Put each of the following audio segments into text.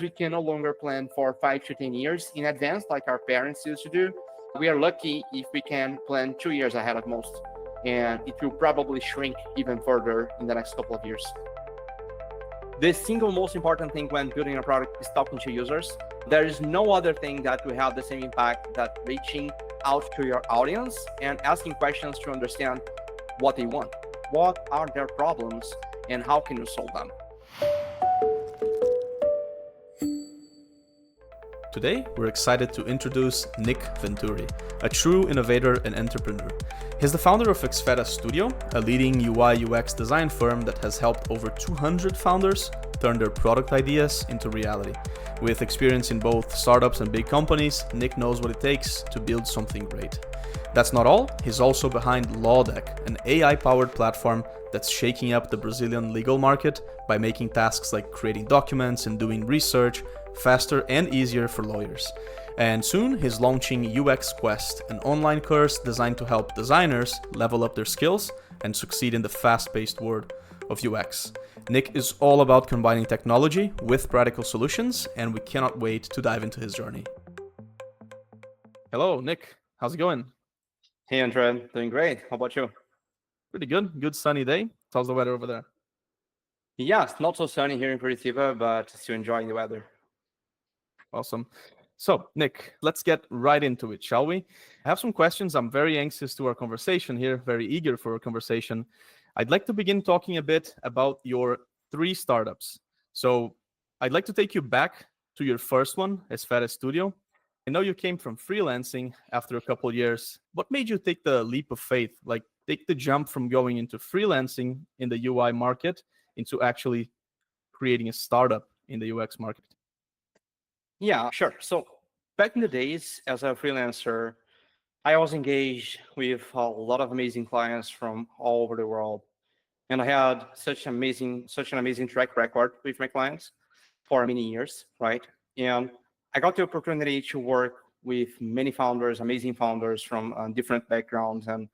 We can no longer plan for 5 to 10 years in advance like our parents used to do. We are lucky if we can plan 2 years ahead at most, and it will probably shrink even further in the next couple of years. The single most important thing when building a product is talking to users. There is no other thing that will have the same impact that reaching out to your audience and asking questions to understand what they want. What are their problems and how can you solve them? Today, we're excited to introduce Nick Venturi, a true innovator and entrepreneur. He's the founder of Esfera Studio, a leading UI UX design firm that has helped over 200 founders turn their product ideas into reality. With experience in both startups and big companies, Nick knows what it takes to build something great. That's not all, he's also behind LawDeck, an AI-powered platform that's shaking up the Brazilian legal market by making tasks like creating documents and doing research faster and easier for lawyers. And soon he's launching UxQuest, an online course designed to help designers level up their skills and succeed in the fast-paced world of UX. Nick is all about combining technology with practical solutions, and we cannot wait to dive into his journey. Hello, Nick. How's it going? Hey, Andre, doing great. How about you? Pretty good. Good sunny day. How's the weather over there? Yes, not so sunny here in Curitiba, but still enjoying the weather. Awesome. So, Nick, let's get right into it, shall we? I have some questions. I'm very anxious to our conversation here, very eager for our conversation. I'd like to begin talking a bit about your 3 startups. So, I'd like to take you back to your first one, Esfera Studio. I know you came from freelancing after a couple of years. What made you take the leap of faith, like take the jump from going into freelancing in the UI market into actually creating a startup in the UX market? Yeah, sure. So back in the days as a freelancer, I was engaged with a lot of amazing clients from all over the world. And I had such an amazing track record with my clients for many years, right? And I got the opportunity to work with many founders, amazing founders from different backgrounds and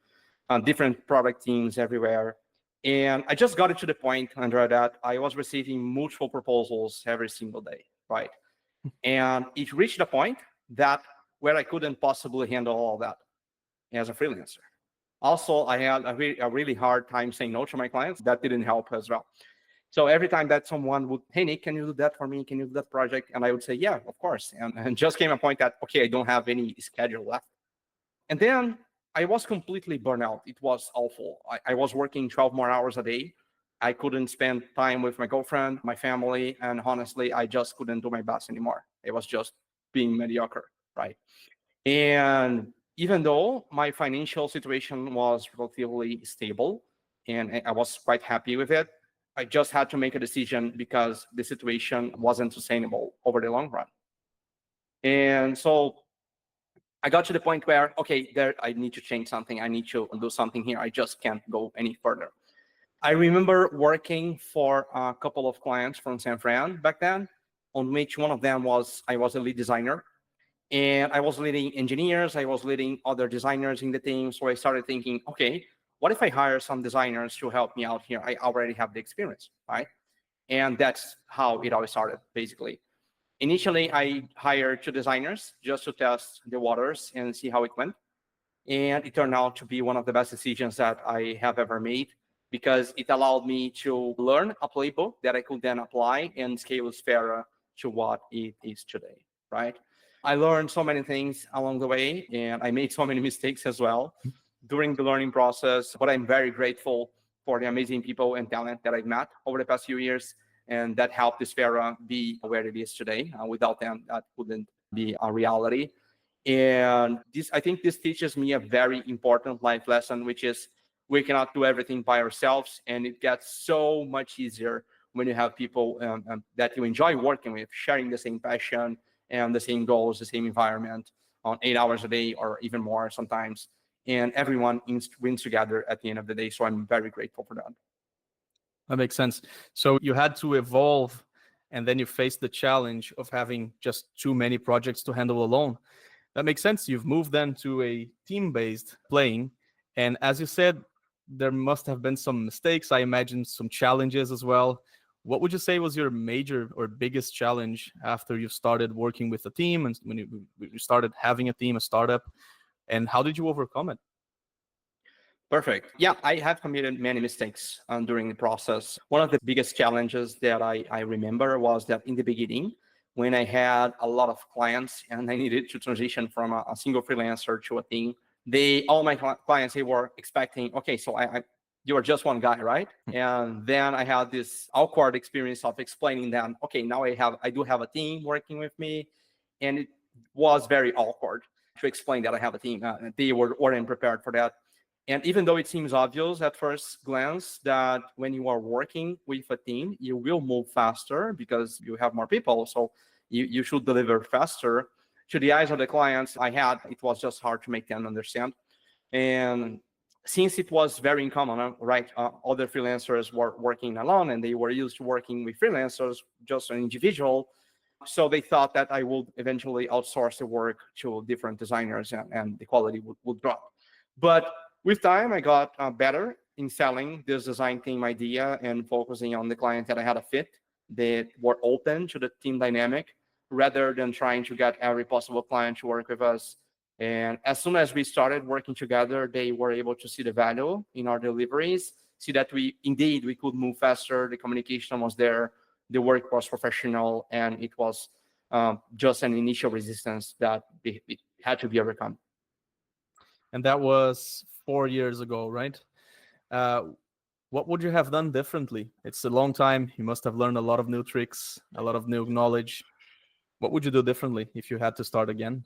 different product teams everywhere. And I just got it to the point, Andrea, that I was receiving multiple proposals every single day, right? And it reached a point that where I couldn't possibly handle all that as a freelancer. Also, I had a really hard time saying no to my clients. That didn't help as well. So every time that someone would, hey, Nick, can you do that for me? Can you do that project? And I would say, yeah, of course. And just came a point that, okay, I don't have any schedule left. And then I was completely burned out. It was awful. I was working 12 more hours a day. I couldn't spend time with my girlfriend, my family, and honestly, I just couldn't do my best anymore. It was just being mediocre, right? And even though my financial situation was relatively stable and I was quite happy with it, I just had to make a decision because the situation wasn't sustainable over the long run. And so I got to the point where, okay, I need to change something. I need to do something here. I just can't go any further. I remember working for a couple of clients from San Fran back then, on which one of them I was a lead designer. And I was leading engineers, I was leading other designers in the team. So I started thinking, okay, what if I hire some designers to help me out here? I already have the experience, right? And that's how it all started, basically. Initially, I hired 2 designers just to test the waters and see how it went. And it turned out to be one of the best decisions that I have ever made, because it allowed me to learn a playbook that I could then apply and scale Esfera to what it is today, right? I learned so many things along the way, and I made so many mistakes as well during the learning process, but I'm very grateful for the amazing people and talent that I've met over the past few years, and that helped Esfera be where it is today. Without them, that wouldn't be a reality. And I think this teaches me a very important life lesson, which is we cannot do everything by ourselves, and it gets so much easier when you have people that you enjoy working with, sharing the same passion and the same goals, the same environment on 8 hours a day or even more sometimes. And everyone wins together at the end of the day. So I'm very grateful for that. That makes sense. So you had to evolve, and then you faced the challenge of having just too many projects to handle alone. That makes sense. You've moved then to a team-based playing. And as you said, there must have been some mistakes. I imagine some challenges as well. What would you say was your major or biggest challenge after you started working with a team and when you started having a team, a startup, and how did you overcome it? Perfect. Yeah, I have committed many mistakes during the process. One of the biggest challenges that I remember was that in the beginning, when I had a lot of clients and I needed to transition from a single freelancer to a team, all my clients, they were expecting, okay, so you are just one guy, right? And then I had this awkward experience of explaining them, okay, now I do have a team working with me, and it was very awkward to explain that I have a team. They weren't prepared for that. And even though it seems obvious at first glance that when you are working with a team, you will move faster because you have more people. So you should deliver faster. To the eyes of the clients it was just hard to make them understand. And since it was very uncommon, right? Other freelancers were working alone and they were used to working with freelancers, just an individual. So they thought that I would eventually outsource the work to different designers and the quality would drop. But with time, I got better in selling this design team idea and focusing on the client that I had a fit, that were open to the team dynamic rather than trying to get every possible client to work with us. And as soon as we started working together, they were able to see the value in our deliveries, see that we could move faster, the communication was there, the work was professional, and it was just an initial resistance that it had to be overcome. And that was 4 years ago, right? What would you have done differently? It's a long time. You must have learned a lot of new tricks, a lot of new knowledge. What would you do differently if you had to start again?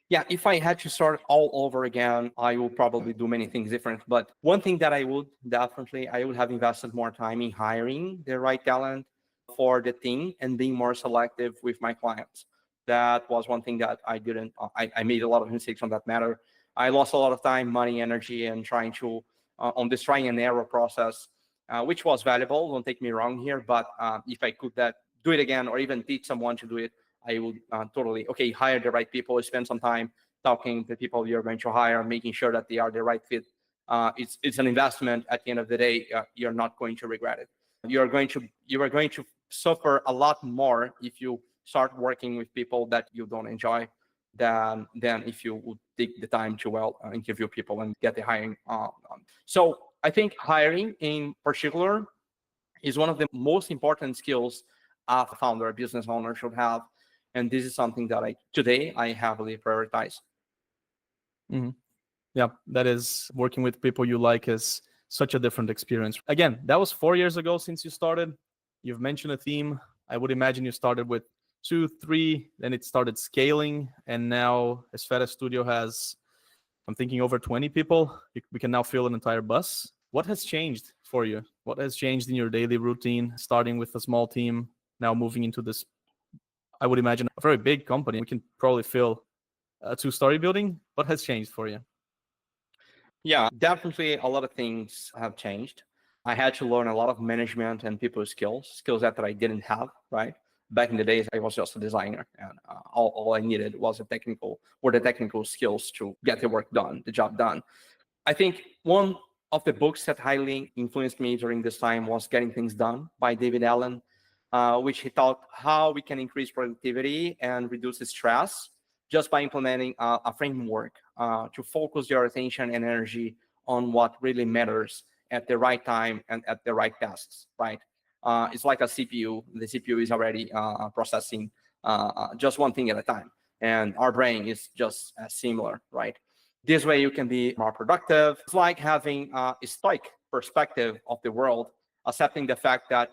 Yeah, if I had to start all over again, I would probably do many things different. But one thing that I would definitely, I would have invested more time in hiring the right talent for the team and being more selective with my clients. That was one thing that I didn't, I made a lot of mistakes on that matter. I lost a lot of time, money, energy, and trying to, on this trying and error process, which was valuable. Don't take me wrong here, but if I could do it again or even teach someone to do it, I would totally, okay, hire the right people, spend some time talking to people you're going to hire, making sure that they are the right fit. It's an investment. At the end of the day, you're not going to regret it. You are going to suffer a lot more if you start working with people that you don't enjoy than if you would take the time to interview people and get the hiring. So I think hiring in particular is one of the most important skills a founder, a business owner should have. And this is something that today I heavily prioritize. Mm-hmm. Yeah, that is, working with people you like is such a different experience. Again, that was 4 years ago since you started. You've mentioned a theme. I would imagine you started with 2, 3, then it started scaling, and now Esfera Studio has, I'm thinking, over 20 people. We can now fill an entire bus. What has changed for you? What has changed in your daily routine, starting with a small team, now moving into this, I would imagine, a very big company? We can probably fill a 2-story building. What has changed for you? Yeah, definitely a lot of things have changed. I had to learn a lot of management and people skills that I didn't have, right? Back in the days, I was just a designer, and all I needed was the technical skills to get the job done. I think one of the books that highly influenced me during this time was Getting Things Done by David Allen, which he taught how we can increase productivity and reduce the stress just by implementing a framework to focus your attention and energy on what really matters at the right time and at the right tasks, right? It's like a CPU. The CPU is already processing just one thing at a time. And our brain is just similar, right? This way you can be more productive. It's like having a stoic perspective of the world, accepting the fact that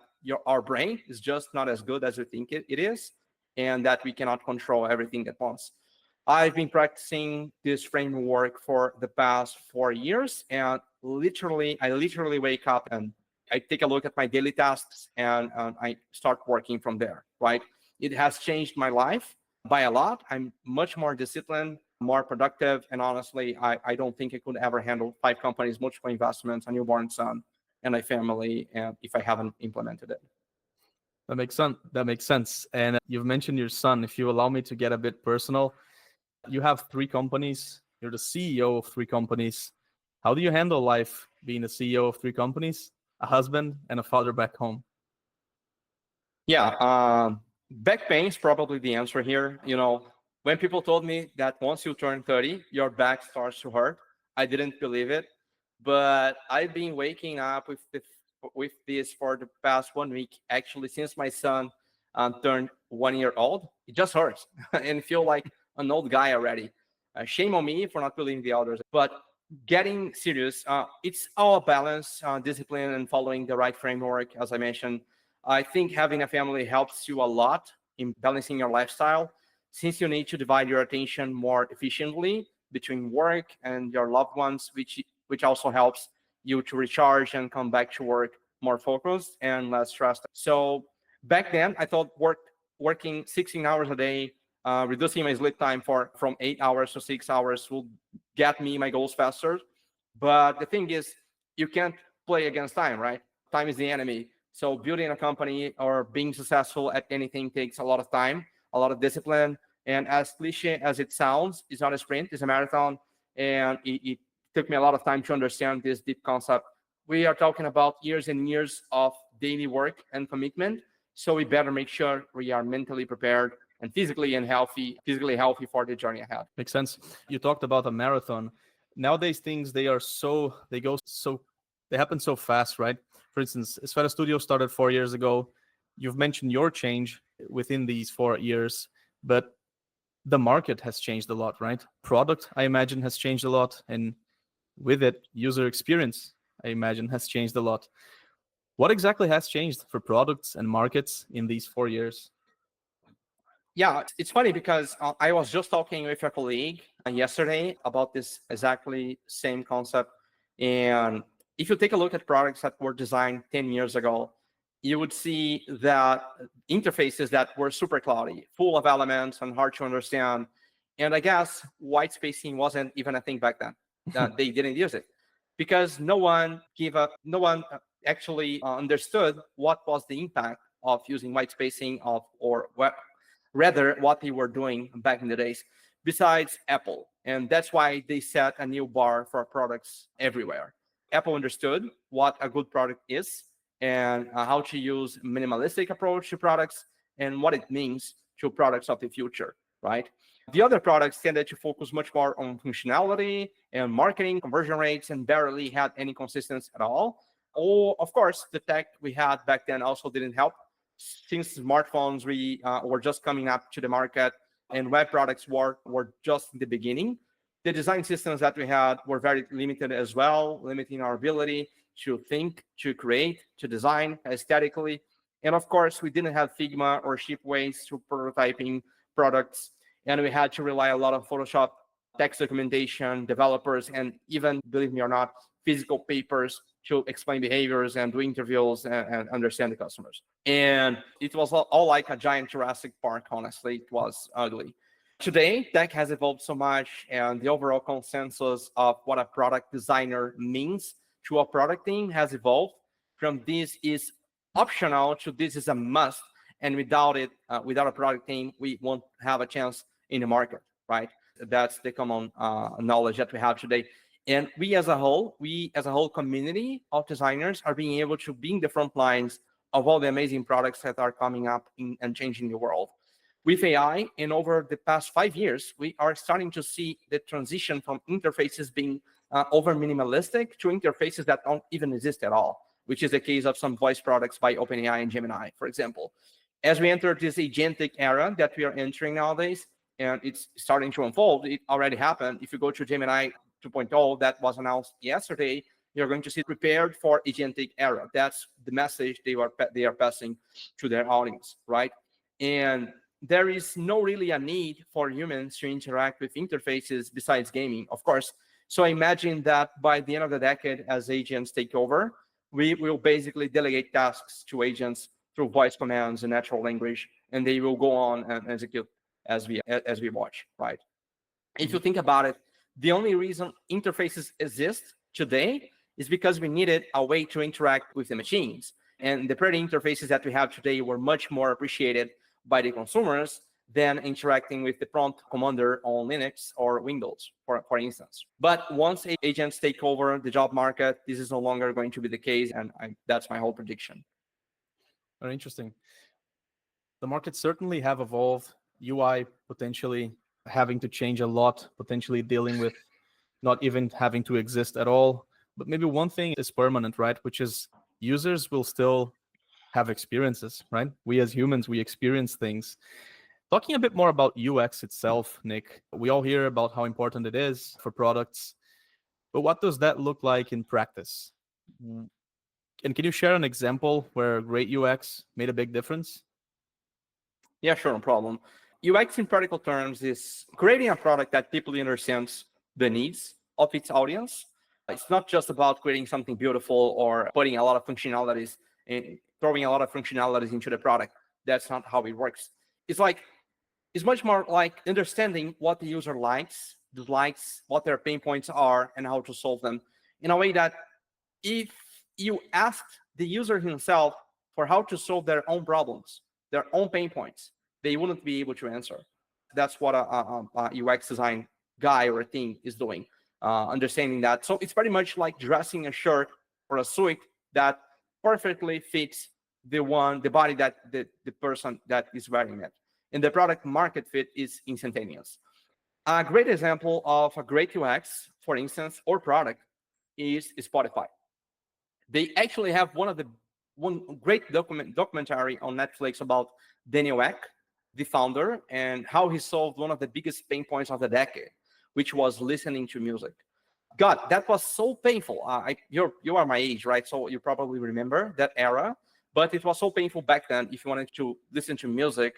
our brain is just not as good as we think it is, and that we cannot control everything at once. I've been practicing this framework for the past 4 years, and I literally wake up and I take a look at my daily tasks and I start working from there, right? It has changed my life by a lot. I'm much more disciplined, more productive, and honestly, I don't think I could ever handle 5 companies, multiple investments, a newborn son, and a family, and if I haven't implemented it. That makes sense. That makes sense. And you've mentioned your son. If you allow me to get a bit personal, you have 3 companies. You're the CEO of 3 companies. How do you handle life being the CEO of 3 companies, a husband, and a father back home? Yeah, back pain is probably the answer here. When people told me that once you turn 30, your back starts to hurt, I didn't believe it. But I've been waking up with this for the past 1 week, actually, since my son turned 1 year old. It just hurts and feel like an old guy already. Shame on me for not believing the others. But getting serious, it's all balance, discipline, and following the right framework, as I mentioned. I think having a family helps you a lot in balancing your lifestyle, since you need to divide your attention more efficiently between work and your loved ones, which also helps you to recharge and come back to work more focused and less stressed. So back then, I thought working 16 hours a day, reducing my sleep time from 8 hours to 6 hours will get me my goals faster. But the thing is, you can't play against time, right? Time is the enemy. So building a company or being successful at anything takes a lot of time, a lot of discipline. And as cliche as it sounds, it's not a sprint, it's a marathon. And it took me a lot of time to understand this deep concept. We are talking about years and years of daily work and commitment. So we better make sure we are mentally prepared and physically healthy for the journey ahead. Makes sense. You talked about a marathon. Nowadays, things they happen so fast, right? For instance, Esfera Studio started 4 years ago. You've mentioned your change within these 4 years, but the market has changed a lot, right? Product, I imagine, has changed a lot, and with it, user experience, I imagine, has changed a lot. What exactly has changed for products and markets in these 4 years? Yeah, it's funny because I was just talking with a colleague yesterday about this exactly same concept. And if you take a look at products that were designed 10 years ago, you would see that interfaces that were super cloudy, full of elements and hard to understand. And I guess white spacing wasn't even a thing back then. They didn't use it because no one actually understood what was the impact of using white spacing rather what they were doing back in the days, besides Apple. And that's why they set a new bar for products everywhere. Apple understood what a good product is and how to use minimalistic approach to products and what it means to products of the future, right? The other products tended to focus much more on functionality and marketing, conversion rates, and barely had any consistency at all. Oh, of course, the tech we had back then also didn't help. Since smartphones were just coming up to the market and web products were just in the beginning, the design systems that we had were very limited as well, limiting our ability to think, to create, to design aesthetically. And of course, we didn't have Figma or cheap ways to prototyping products. And we had to rely a lot on Photoshop, text documentation, developers, and even, believe me or not, physical papers to explain behaviors and do interviews and understand the customers. And it was all like a giant Jurassic Park, honestly. It was ugly. Today, tech has evolved so much, and the overall consensus of what a product designer means to a product team has evolved from this is optional to this is a must. And without it, without a product team, we won't have a chance in the market, right? That's the common knowledge that we have today. And we as a whole community of designers are being able to be in the front lines of all the amazing products that are coming up and changing the world. With AI, and over the past 5 years, we are starting to see the transition from interfaces being over minimalistic to interfaces that don't even exist at all, which is the case of some voice products by OpenAI and Gemini, for example. As we enter this agentic era that we are entering nowadays, and it's starting to unfold, it already happened. If you go to Gemini 2.0 that was announced yesterday, you're going to see prepared for agentic era. That's the message they are passing to their audience, right? And there is no really a need for humans to interact with interfaces besides gaming, of course. So imagine that by the end of the decade, as agents take over, we will basically delegate tasks to agents through voice commands and natural language, and they will go on and execute as we watch, right? If you think about it, the only reason interfaces exist today is because we needed a way to interact with the machines. And the pretty interfaces that we have today were much more appreciated by the consumers than interacting with the prompt commander on Linux or Windows, for instance. But once agents take over the job market, this is no longer going to be the case, and that's my whole prediction. Very interesting. The markets certainly have evolved. UI potentially having to change a lot, potentially dealing with not even having to exist at all. But maybe one thing is permanent, right? Which is users will still have experiences, right? We as humans, we experience things. Talking a bit more about UX itself, Nick, we all hear about how important it is for products, but what does that look like in practice? And can you share an example where great UX made a big difference? Yeah, sure, no problem. UX in practical terms is creating a product that deeply understands the needs of its audience. It's not just about creating something beautiful or putting a lot of functionalities and throwing a lot of functionalities into the product. That's not how it works. It's like it's much more like understanding what the user likes, dislikes, what their pain points are, and how to solve them in a way that if you asked the user himself for how to solve their own problems, their own pain points, they wouldn't be able to answer. That's what a UX design guy or a team is doing, understanding that. So it's pretty much like dressing a shirt or a suit that perfectly fits the body that the person that is wearing it. And the product market fit is instantaneous. A great example of a great UX, for instance, or product is Spotify. They actually have one great documentary on Netflix about Daniel Ek, the founder, and how he solved one of the biggest pain points of the decade, which was listening to music. God, that was so painful. You are my age, right? So you probably remember that era. But it was so painful back then. If you wanted to listen to music,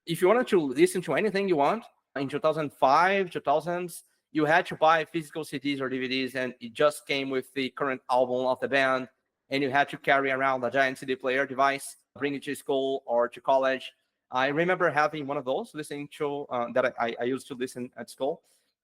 if you wanted to listen to anything you want in 2005, 2000s, you had to buy physical CDs or DVDs, and it just came with the current album of the band, and you had to carry around a giant CD player device, bring it to school or to college. I remember having one of those, listening to that I used to listen at school,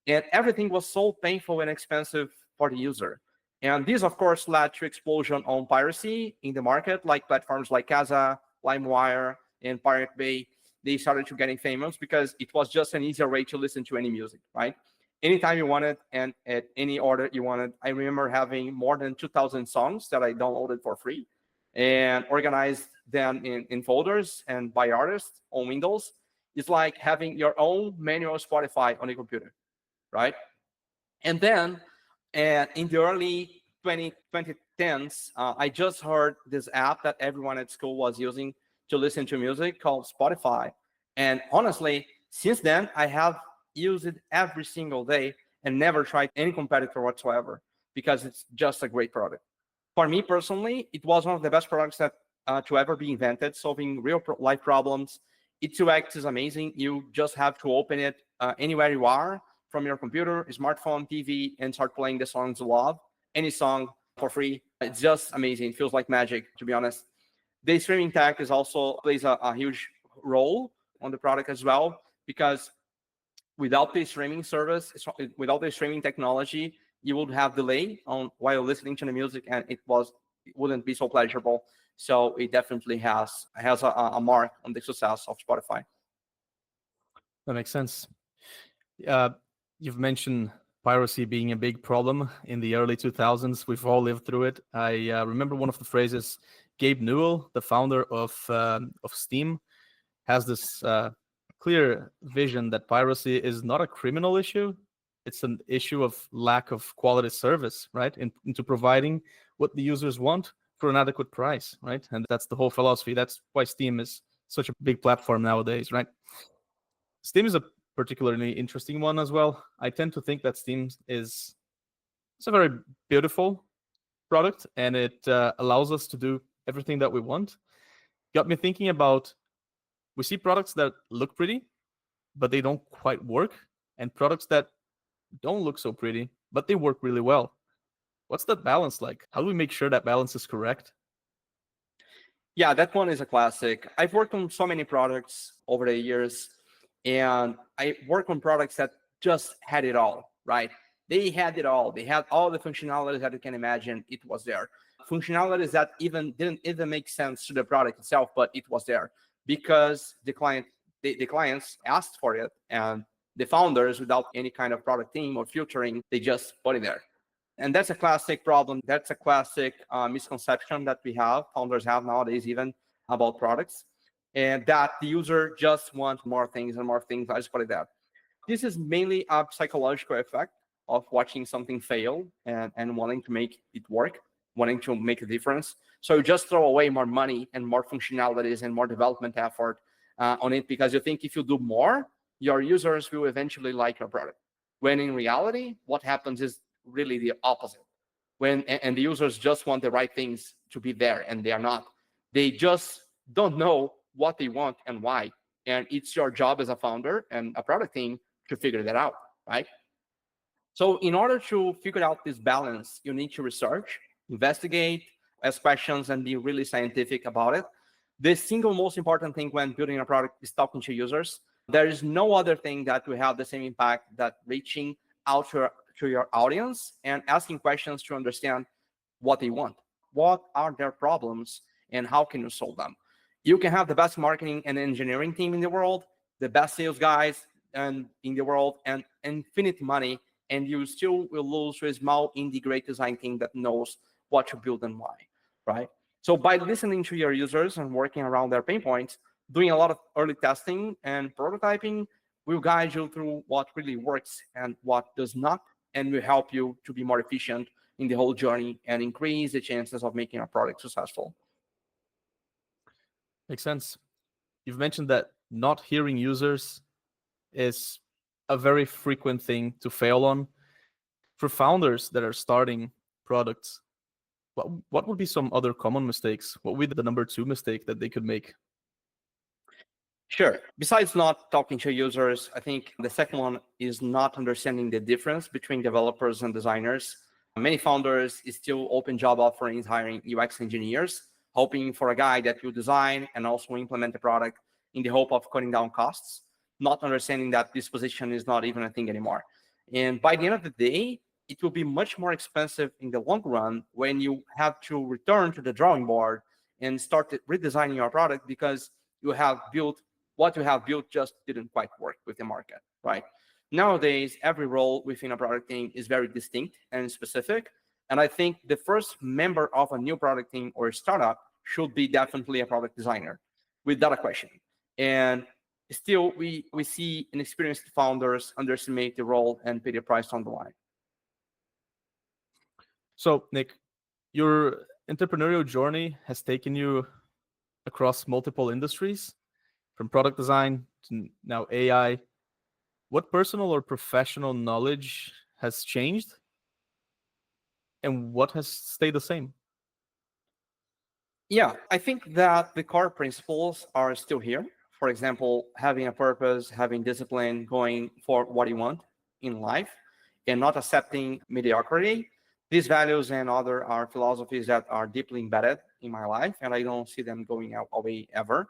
and everything was so painful and expensive for the user. And this, of course, led to explosion on piracy in the market, like platforms like Casa, LimeWire, and Pirate Bay. They started to getting famous because it was just an easier way to listen to any music, right? Anytime you wanted and at any order you wanted. I remember having more than 2,000 songs that I downloaded for free and organized them in folders and by artists on Windows. It's like having your own manual Spotify on a computer, right? And then in the early 2010s, I just heard this app that everyone at school was using to listen to music called Spotify. And honestly, since then, I have used it every single day and never tried any competitor whatsoever because it's just a great product. For me personally, it was one of the best products that to ever be invented, solving real life problems. Its UX is amazing. You just have to open it anywhere you are from your computer, smartphone, TV, and start playing the songs you love. Any song for free. It's just amazing. It feels like magic, to be honest. The streaming tech is also plays a huge role on the product as well, because without the streaming service, without the streaming technology, you would have delay on while listening to the music, and it wouldn't be so pleasurable. So it definitely has a mark on the success of Spotify. That makes sense. You've mentioned piracy being a big problem in the early 2000s. We've all lived through it. I remember one of the phrases. Gabe Newell, the founder of Steam, has this clear vision that piracy is not a criminal issue. It's an issue of lack of quality service, right? Into providing what the users want for an adequate price, right? And that's the whole philosophy. That's why Steam is such a big platform nowadays, right? Steam is a particularly interesting one as well. I tend to think that Steam is a very beautiful product, and it allows us to do everything that we want. Got me thinking about, we see products that look pretty, but they don't quite work, and products that don't look so pretty, but they work really well. What's that balance like? How do we make sure that balance is correct? Yeah, that one is a classic. I've worked on so many products over the years, and I work on products that just had it all, right? They had it all. They had all the functionalities that you can imagine. It was there. Functionalities that didn't even make sense to the product itself, but it was there because the clients asked for it, and the founders, without any kind of product team or filtering, they just put it there. And that's a classic problem. That's a classic misconception that founders have nowadays, even about products. and that the user just wants more things and more things. I just put it that. This is mainly a psychological effect of watching something fail and wanting to make it work, wanting to make a difference. So you just throw away more money and more functionalities and more development effort on it because you think if you do more, your users will eventually like your product. When in reality, what happens is really the opposite. And the users just want the right things to be there, and they are not. They just don't know what they want and why. And it's your job as a founder and a product team to figure that out, right? So in order to figure out this balance, you need to research, investigate, ask questions, and be really scientific about it. The single most important thing when building a product is talking to users. There is no other thing that will have the same impact that reaching out to your audience and asking questions to understand what they want. What are their problems and how can you solve them? You can have the best marketing and engineering team in the world, the best sales guys and in the world, and infinite money, and you still will lose to a small indie great design team that knows what to build and why, right? So by listening to your users and working around their pain points, doing a lot of early testing and prototyping will guide you through what really works and what does not, and will help you to be more efficient in the whole journey and increase the chances of making a product successful. Makes sense. You've mentioned that not hearing users is a very frequent thing to fail on. For founders that are starting products, what would be some other common mistakes? What would be the number 2 mistake that they could make? Sure. Besides not talking to users, I think the second one is not understanding the difference between developers and designers. Many founders still open job offerings hiring UX engineers, hoping for a guy that will design and also implement the product in the hope of cutting down costs, not understanding that this position is not even a thing anymore. And by the end of the day, it will be much more expensive in the long run when you have to return to the drawing board and start redesigning your product because you have built what you have built just didn't quite work with the market, right? Nowadays, every role within a product team is very distinct and specific. And I think the first member of a new product team or startup should be definitely a product designer, without a question. And still, we see inexperienced founders underestimate the role and pay the price on the line. So, Nick, your entrepreneurial journey has taken you across multiple industries, from product design to now AI. What personal or professional knowledge has changed? And what has stayed the same? Yeah, I think that the core principles are still here. For example, having a purpose, having discipline, going for what you want in life, and not accepting mediocrity. These values and other are philosophies that are deeply embedded in my life, and I don't see them going away ever.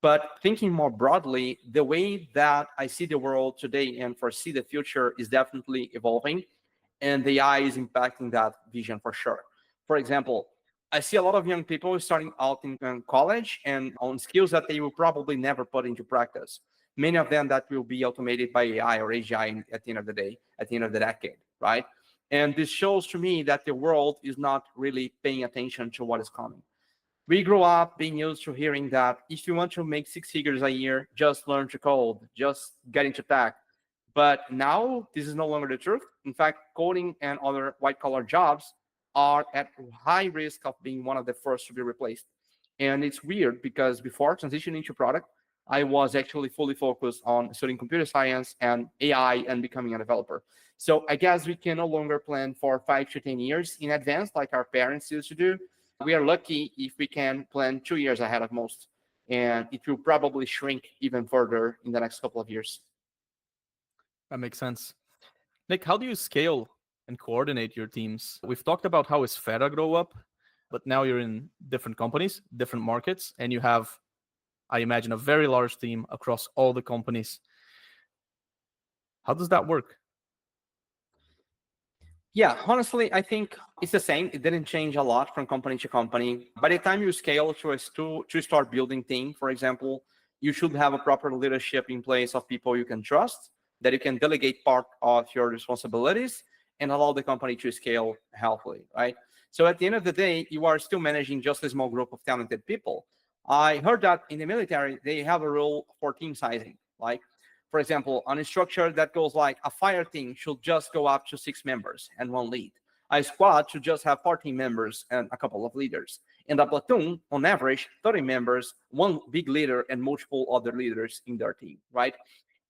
But thinking more broadly, the way that I see the world today and foresee the future is definitely evolving, and the AI is impacting that vision for sure. For example, I see a lot of young people starting out in college and on skills that they will probably never put into practice. Many of them that will be automated by AI or AGI at the end of the day, at the end of the decade, right? And this shows to me that the world is not really paying attention to what is coming. We grew up being used to hearing that if you want to make 6 figures a year, just learn to code, just get into tech. But now this is no longer the truth. In fact, coding and other white-collar jobs are at high risk of being one of the first to be replaced. And it's weird because before transitioning to product, I was actually fully focused on studying computer science and AI and becoming a developer. So I guess we can no longer plan for 5 to 10 years in advance like our parents used to do. We are lucky if we can plan 2 years ahead of most. And it will probably shrink even further in the next couple of years. That makes sense. Nick, how do you scale and coordinate your teams? We've talked about how Esfera grew up, but now you're in different companies, different markets, and you have, I imagine, a very large team across all the companies. How does that work? Yeah, honestly, I think it's the same. It didn't change a lot from company to company. By the time you scale to start building team, for example, you should have a proper leadership in place of people you can trust, that you can delegate part of your responsibilities and allow the company to scale healthily, right? So at the end of the day, you are still managing just a small group of talented people, I heard that in the military, they have a rule for team sizing. Like, for example, on a structure that goes like a fire team should just go up to 6 members and one lead. A squad should just have 14 members and a couple of leaders. And a platoon, on average, 30 members, one big leader and multiple other leaders in their team, right?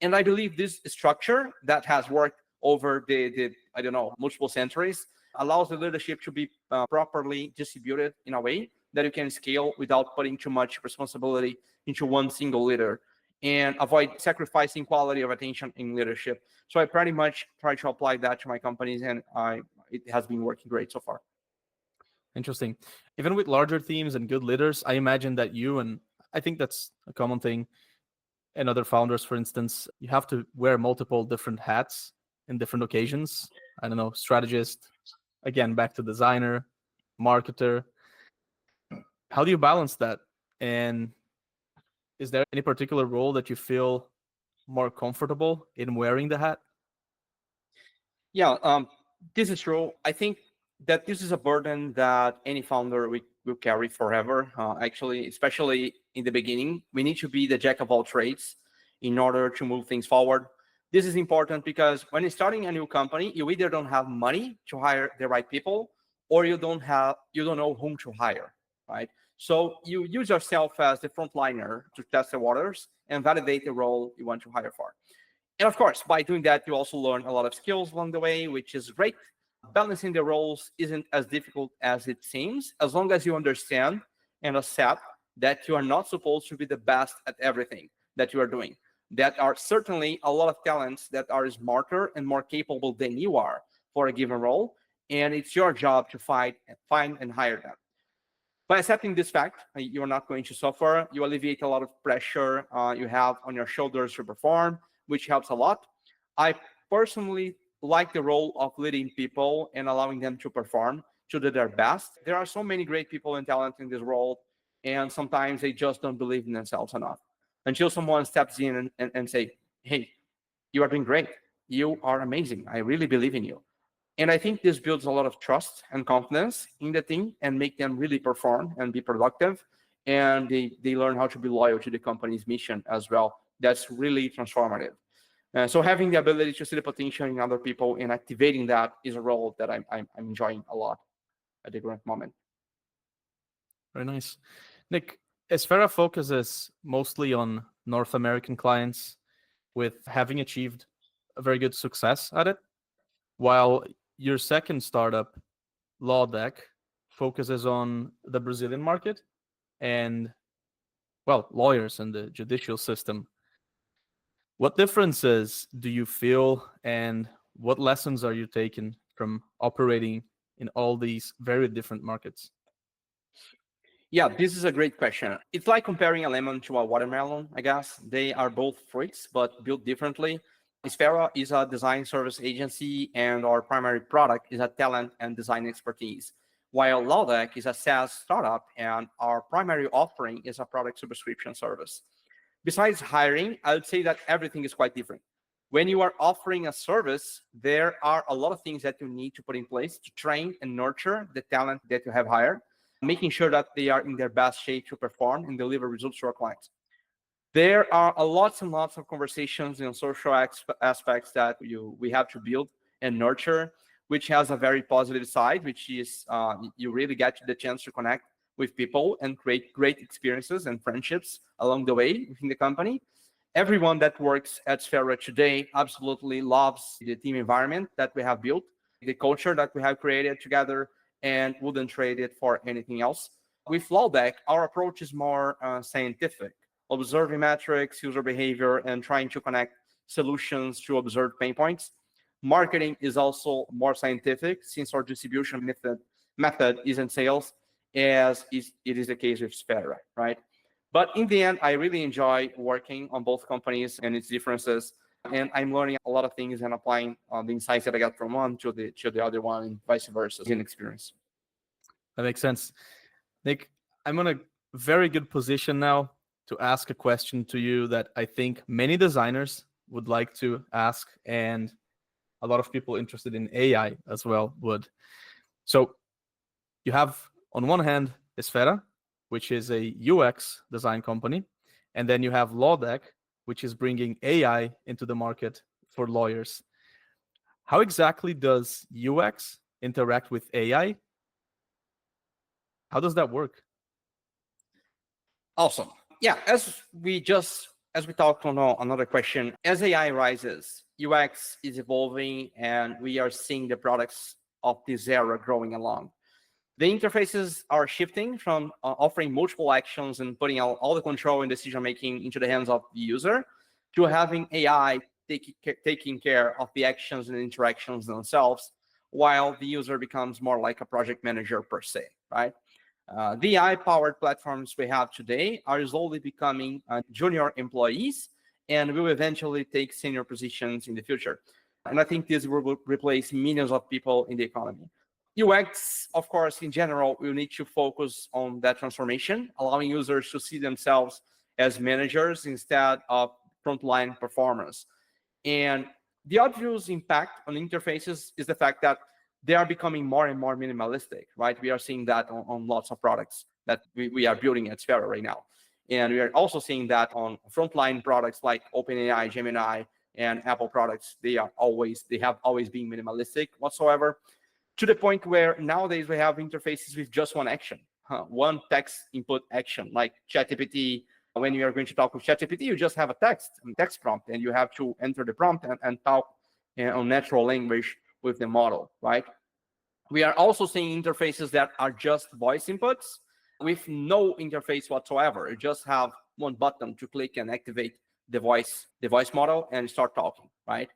And I believe this structure that has worked over the I don't know, multiple centuries allows the leadership to be properly distributed in a way that you can scale without putting too much responsibility into one single leader and avoid sacrificing quality of attention in leadership. So I pretty much try to apply that to my companies, and it has been working great so far. Interesting. Even with larger teams and good leaders, I imagine that you, and I think that's a common thing, and other founders, for instance, you have to wear multiple different hats in different occasions. I don't know, strategist, again, back to designer, marketer. How do you balance that? And is there any particular role that you feel more comfortable in wearing the hat? Yeah, this is true. I think that this is a burden that any founder will carry forever. Actually, especially in the beginning, we need to be the jack of all trades in order to move things forward. This is important because when you're starting a new company, you either don't have money to hire the right people, or you don't know whom to hire, right? So you use yourself as the frontliner to test the waters and validate the role you want to hire for. And of course, by doing that, you also learn a lot of skills along the way, which is great. Balancing the roles isn't as difficult as it seems, as long as you understand and accept that you are not supposed to be the best at everything that you are doing. There are certainly a lot of talents that are smarter and more capable than you are for a given role, and it's your job to find and hire them. By accepting this fact, you're not going to suffer. You alleviate a lot of pressure you have on your shoulders to perform, which helps a lot. I personally like the role of leading people and allowing them to perform to do their best. There are so many great people and talent in this role, and sometimes they just don't believe in themselves enough. Until someone steps in and say, hey, you are doing great. You are amazing. I really believe in you. And I think this builds a lot of trust and confidence in the team and make them really perform and be productive. And they learn how to be loyal to the company's mission as well. That's really transformative. So having the ability to see the potential in other people and activating that is a role that I'm enjoying a lot at the current moment. Very nice. Nick, Esfera focuses mostly on North American clients, with having achieved a very good success at it, while your second startup, LawDeck, focuses on the Brazilian market and, well, lawyers and the judicial system. What differences do you feel, and what lessons are you taking from operating in all these very different markets? Yeah, this is a great question. It's like comparing a lemon to a watermelon, I guess. They are both fruits, but built differently. Esfera is a design service agency, and our primary product is a talent and design expertise. While LawDeck is a SaaS startup, and our primary offering is a product subscription service. Besides hiring, I would say that everything is quite different. When you are offering a service, there are a lot of things that you need to put in place to train and nurture the talent that you have hired, making sure that they are in their best shape to perform and deliver results to our clients. There are lots and lots of conversations and social aspects that we have to build and nurture, which has a very positive side, which is you really get the chance to connect with people and create great experiences and friendships along the way within the company. Everyone that works at Esfera today absolutely loves the team environment that we have built, the culture that we have created together, and wouldn't trade it for anything else. With LawDeck, our approach is more scientific, observing metrics, user behavior, and trying to connect solutions to observed pain points. Marketing is also more scientific, since our distribution method isn't sales, as it is the case with Esfera, right? But in the end, I really enjoy working on both companies and its differences. And I'm learning a lot of things and applying the insights that I got from one to the other one, and vice versa in experience. That makes sense. Nick, I'm in a very good position now to ask a question to you that I think many designers would like to ask, and a lot of people interested in AI as well would. So you have, on one hand, Esfera, which is a UX design company. And then you have LawDeck, which is bringing AI into the market for lawyers. How exactly does UX interact with AI? How does that work? Awesome. Yeah, as we talked on another question, as AI rises, UX is evolving, and we are seeing the products of this era growing along. The interfaces are shifting from offering multiple actions and putting all the control and decision making into the hands of the user to having AI taking care of the actions and interactions themselves, while the user becomes more like a project manager per se, right? The AI-powered platforms we have today are slowly becoming junior employees and will eventually take senior positions in the future. And I think this will replace millions of people in the economy. UX, of course, in general, will need to focus on that transformation, allowing users to see themselves as managers instead of frontline performers. And the obvious impact on interfaces is the fact that they are becoming more and more minimalistic, right? We are seeing that on lots of products that we are building at Esfera right now. And we are also seeing that on frontline products like OpenAI, Gemini, and Apple products. They have always been minimalistic whatsoever, to the point where nowadays we have interfaces with just one action, one text input action, like ChatGPT. When you are going to talk with ChatGPT, you just have a text prompt, and you have to enter the prompt and talk on natural language with the model, right? We are also seeing interfaces that are just voice inputs with no interface whatsoever. You just have one button to click and activate the voice model and start talking, right?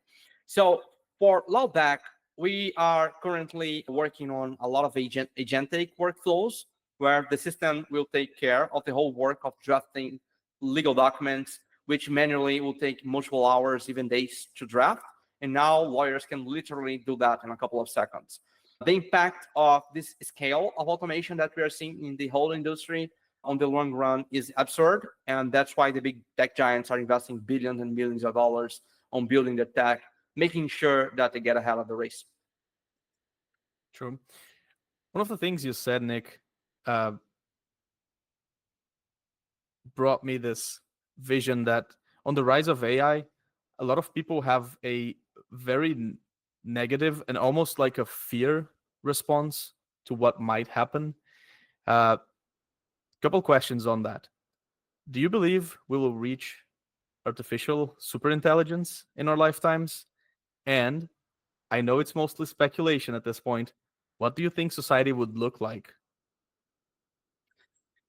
So for LawDeck, we are currently working on a lot of agentic workflows where the system will take care of the whole work of drafting legal documents, which manually will take multiple hours, even days to draft. And now lawyers can literally do that in a couple of seconds. The impact of this scale of automation that we are seeing in the whole industry on the long run is absurd. And that's why the big tech giants are investing billions and millions of dollars on building the tech, making sure that they get ahead of the race. True. One of the things you said, Nick, brought me this vision that on the rise of AI, a lot of people have a very negative and almost like a fear response to what might happen. Couple questions on that. Do you believe we will reach artificial superintelligence in our lifetimes? And I know it's mostly speculation at this point. What do you think society would look like?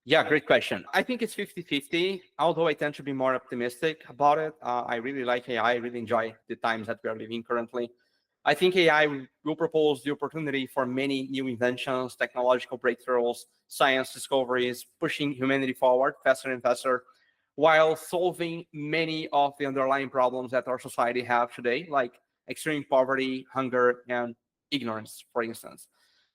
Yeah, great question. I think it's 50-50, although I tend to be more optimistic about it. I really like AI. I really enjoy the times that we are living currently. I think AI will propose the opportunity for many new inventions, technological breakthroughs, science discoveries, pushing humanity forward faster and faster, while solving many of the underlying problems that our society have today, like extreme poverty, hunger, and ignorance, for instance.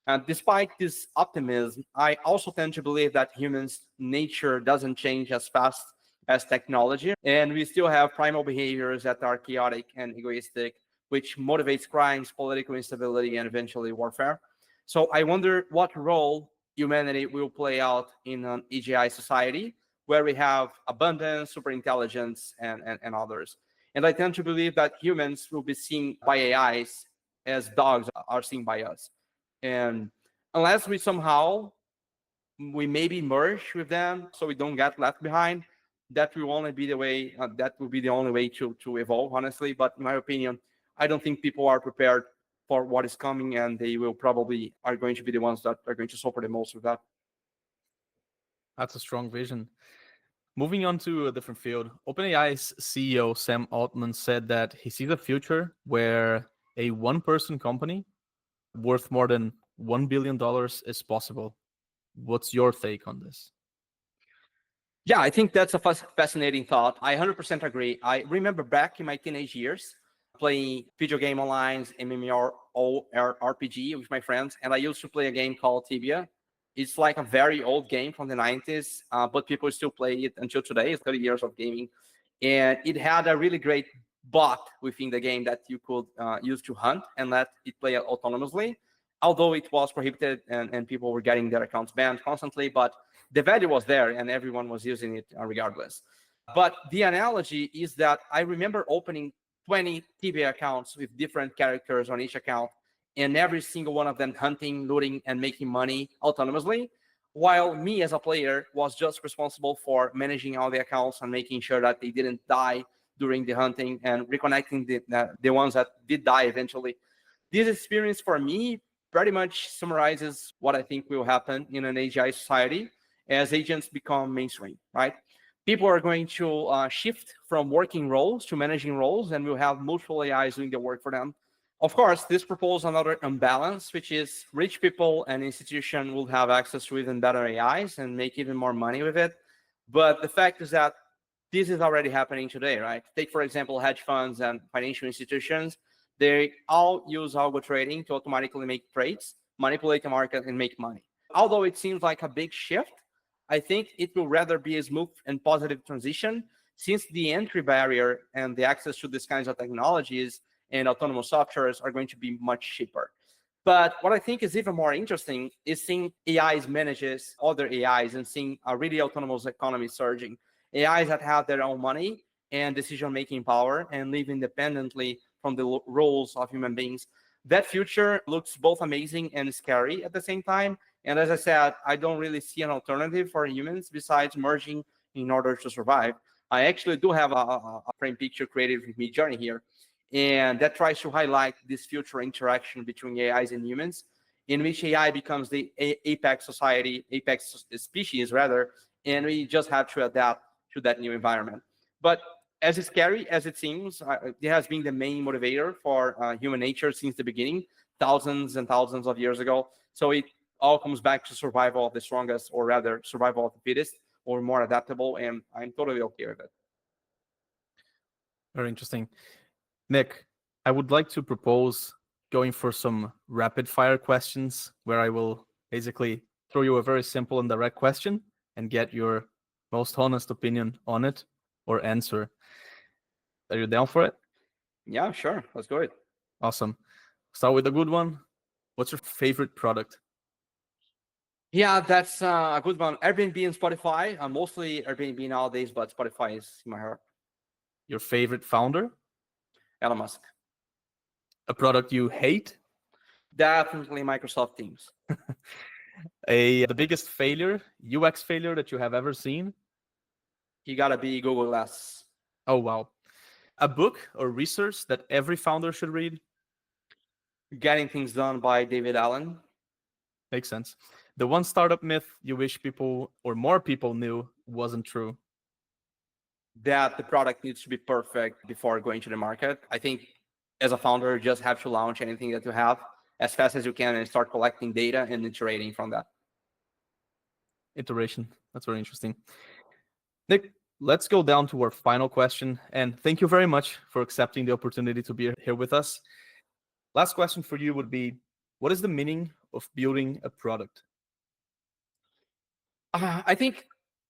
And despite this optimism, I also tend to believe that humans' nature doesn't change as fast as technology, and we still have primal behaviors that are chaotic and egoistic, which motivates crimes, political instability, and eventually warfare. So I wonder what role humanity will play out in an AGI society where we have abundance, superintelligence, and others. And I tend to believe that humans will be seen by AIs as dogs are seen by us. And unless we maybe merge with them so we don't get left behind, that will only be the way, that will be the only way to evolve, honestly. But in my opinion, I don't think people are prepared for what is coming, and they will probably are going to be the ones that are going to suffer the most with that. That's a strong vision. Moving on to a different field, OpenAI's CEO Sam Altman said that he sees a future where a one-person company worth more than $1 billion is possible. What's your take on this? Yeah, I think that's a fascinating thought. I 100% agree. I remember back in my teenage years playing video game online, MMORPG with my friends, and I used to play a game called Tibia. It's like a very old game from the 90s, but people still play it until today. It's 30 years of gaming. And it had a really great bot within the game that you could use to hunt and let it play autonomously, although it was prohibited and people were getting their accounts banned constantly. But the value was there and everyone was using it regardless. But the analogy is that I remember opening 20 TBA accounts with different characters on each account, and every single one of them hunting, looting, and making money autonomously, while me as a player was just responsible for managing all the accounts and making sure that they didn't die during the hunting and reconnecting the ones that did die eventually. This experience for me pretty much summarizes what I think will happen in an AGI society as agents become mainstream, right? People are going to shift from working roles to managing roles, and we'll have multiple AIs doing the work for them. Of course, this proposes another imbalance, which is rich people and institutions will have access to even better AIs and make even more money with it. But the fact is that this is already happening today, right? Take, for example, hedge funds and financial institutions. They all use algo trading to automatically make trades, manipulate the market, and make money. Although it seems like a big shift, I think it will rather be a smooth and positive transition, since the entry barrier and the access to these kinds of technologies and autonomous softwares are going to be much cheaper. But what I think is even more interesting is seeing AIs manages other AIs and seeing a really autonomous economy surging. AIs that have their own money and decision-making power and live independently from the roles of human beings. That future looks both amazing and scary at the same time. And as I said, I don't really see an alternative for humans besides merging in order to survive. I actually do have a frame picture created with Midjourney here, and that tries to highlight this future interaction between AIs and humans, in which AI becomes the apex society, apex species rather, and we just have to adapt to that new environment. But as scary as it seems, it has been the main motivator for human nature since the beginning, thousands and thousands of years ago. So it all comes back to survival of the strongest, or rather survival of the fittest, or more adaptable, and I'm totally okay with it. Very interesting. Nick, I would like to propose going for some rapid fire questions where I will basically throw you a very simple and direct question and get your most honest opinion on it or answer. Are you down for it? Yeah, sure. Let's go. Awesome. Start with a good one. What's your favorite product? Yeah, that's a good one. Airbnb and Spotify. Mostly Airbnb nowadays, but Spotify is in my heart. Your favorite founder? Elon Musk. A product you hate? Definitely Microsoft Teams. The biggest failure, UX failure that you have ever seen? You gotta be Google Glass. Oh, wow. A book or research that every founder should read? Getting Things Done by David Allen. Makes sense. The one startup myth you wish people or more people knew wasn't true? That the product needs to be perfect before going to the market. I think as a founder, you just have to launch anything that you have as fast as you can and start collecting data and iterating from that. Iteration. That's very interesting. Nick, let's go down to our final question. And thank you very much for accepting the opportunity to be here with us. Last question for you would be, what is the meaning of building a product? I think,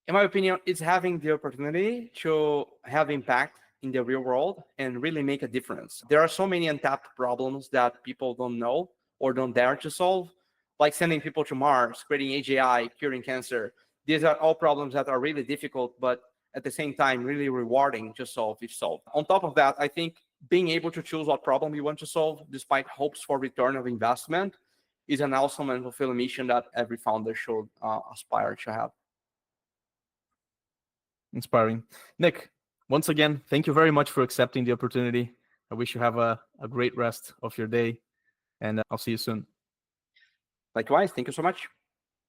in my opinion, it's having the opportunity to have impact in the real world and really make a difference. There are so many untapped problems that people don't know or don't dare to solve, like sending people to Mars, creating AGI, curing cancer. These are all problems that are really difficult, but at the same time, really rewarding to solve if solved. On top of that, I think being able to choose what problem you want to solve, despite hopes for return of investment, is an awesome and fulfilling mission that every founder should aspire to have. Inspiring. Nick, once again, thank you very much for accepting the opportunity. I wish you have a great rest of your day, and I'll see you soon. Likewise, thank you so much.